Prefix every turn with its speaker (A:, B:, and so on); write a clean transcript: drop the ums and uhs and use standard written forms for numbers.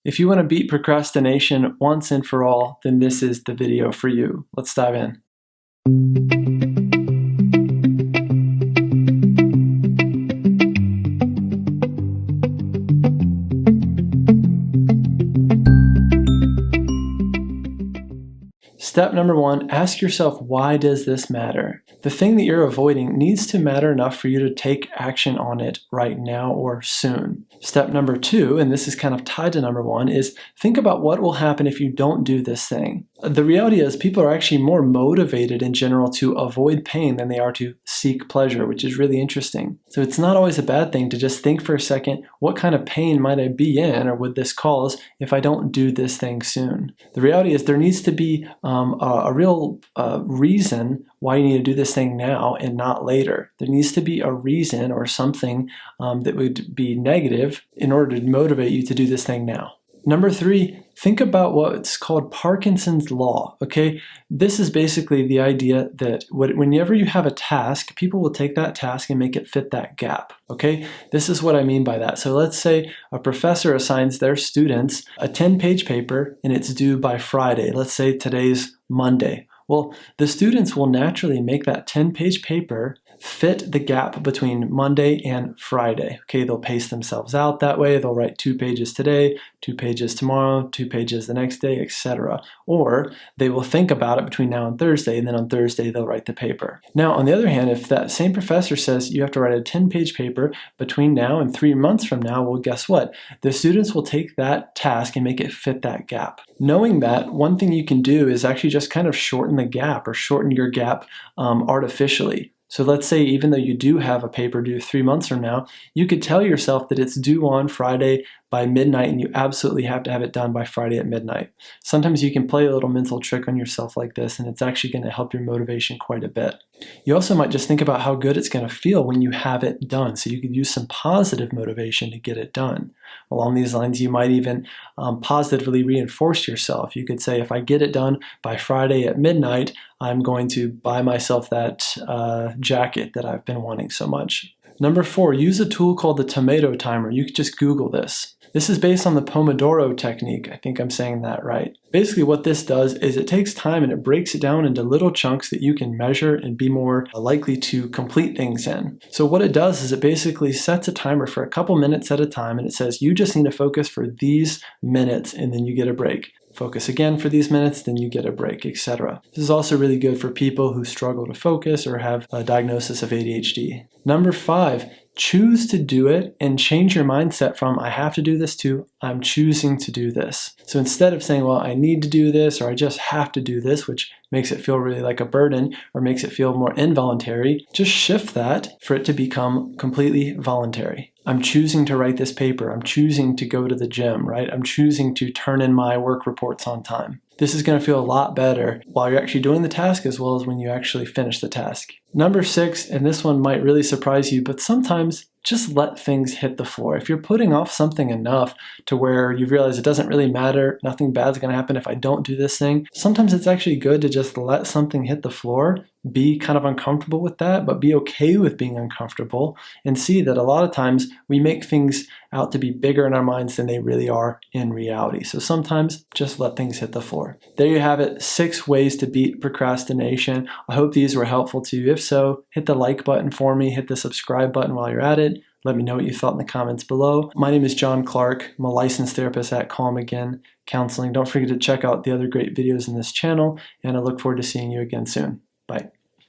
A: If you want to beat procrastination once and for all, then this is the video for you. Let's dive in. Step number 1, ask yourself, why does this matter? The thing that you're avoiding needs to matter enough for you to take action on it right now or soon. Step number 2, and this is kind of tied to number 1, is think about what will happen if you don't do this thing. The reality is people are actually more motivated in general to avoid pain than they are to seek pleasure, which is really interesting. So it's not always a bad thing to just think for a second, what kind of pain might I be in or would this cause if I don't do this thing soon? The reality is there needs to be a real reason why you need to do this thing now and not later. There needs to be a reason or something that would be negative in order to motivate you to do this thing now. Number 3, think about what's called Parkinson's Law, okay? This is basically the idea that whenever you have a task, people will take that task and make it fit that gap, okay? This is what I mean by that. So let's say a professor assigns their students a 10-page paper and it's due by Friday. Let's say today's Monday. Well, the students will naturally make that 10-page paper fit the gap between Monday and Friday. Okay, they'll pace themselves out that way. They'll write 2 pages today, 2 pages tomorrow, 2 pages the next day, etc. Or they will think about it between now and Thursday, and then on Thursday they'll write the paper. Now, on the other hand, if that same professor says you have to write a 10-page paper between now and 3 months from now, well, guess what? The students will take that task and make it fit that gap. Knowing that, one thing you can do is actually just kind of shorten the gap or shorten your gap artificially. So let's say even though you do have a paper due 3 months from now, you could tell yourself that it's due on Friday by midnight and you absolutely have to have it done by Friday at midnight. Sometimes you can play a little mental trick on yourself like this and it's actually going to help your motivation quite a bit. You also might just think about how good it's going to feel when you have it done. So you could use some positive motivation to get it done. Along these lines, you might even positively reinforce yourself. You could say, if I get it done by Friday at midnight, I'm going to buy myself that jacket that I've been wanting so much. Number 4, use a tool called the tomato timer. You could just Google this. This is based on the Pomodoro technique. I think I'm saying that right. Basically what this does is it takes time and it breaks it down into little chunks that you can measure and be more likely to complete things in. So what it does is it basically sets a timer for a couple minutes at a time and it says you just need to focus for these minutes and then you get a break. Focus again for these minutes, then you get a break, etc. This is also really good for people who struggle to focus or have a diagnosis of ADHD. Number 5, choose to do it and change your mindset from I have to do this to I'm choosing to do this. So instead of saying, well, I need to do this or I just have to do this, which makes it feel really like a burden or makes it feel more involuntary, just shift that for it to become completely voluntary. I'm choosing to write this paper. I'm choosing to go to the gym, right? I'm choosing to turn in my work reports on time. This is going to feel a lot better while you're actually doing the task as well as when you actually finish the task. Number 6, and this one might really surprise you, but sometimes just let things hit the floor. If you're putting off something enough to where you realize it doesn't really matter, nothing bad's going to happen if I don't do this thing, sometimes it's actually good to just let something hit the floor, be kind of uncomfortable with that, but be okay with being uncomfortable and see that a lot of times we make things out to be bigger in our minds than they really are in reality. So sometimes just let things hit the floor. There you have it, 6 ways to beat procrastination. I hope these were helpful to you. If so, hit the like button for me, hit the subscribe button while you're at it. Let me know what you thought in the comments below. My name is John Clarke. I'm a licensed therapist at Calm Again Counseling. Don't forget to check out the other great videos in this channel, and I look forward to seeing you again soon. Bye.